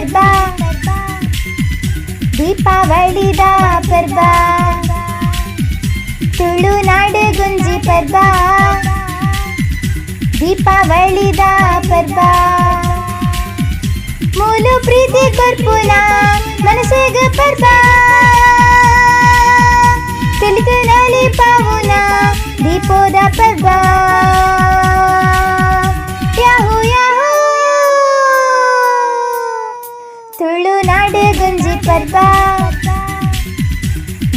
ಪರ್ವ ದೀಪಾವಳಿದ ಪರ್ವ ತುಳುನಾಡ ಗುಂಜಿ ಪರ್ವ ದೀಪಾವಳಿದ ಪರ್ವ ಮೂಲು ಪ್ರೀತಿ ಕೊರ್ಪುನ ಮನಸ್ಸಿಗ ಪರ್ವ ತಿಳಿದು ನಾಲಿ ಪಾವುನ ದೀಪೋದ ಪರ್ವ ಯಾಹು ಯಾಹು ತುಳುನಾಡ ಗುಂಜಿ ಪರ್ವ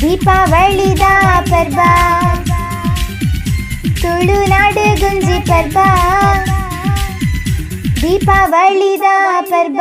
ದೀಪಾವಳಿದ ಪರ್ವ ತುಳುನಾಡ ಗುಂಜಿ ಪರ್ವ ದೀಪಾವಳಿದ ಪರ್ವ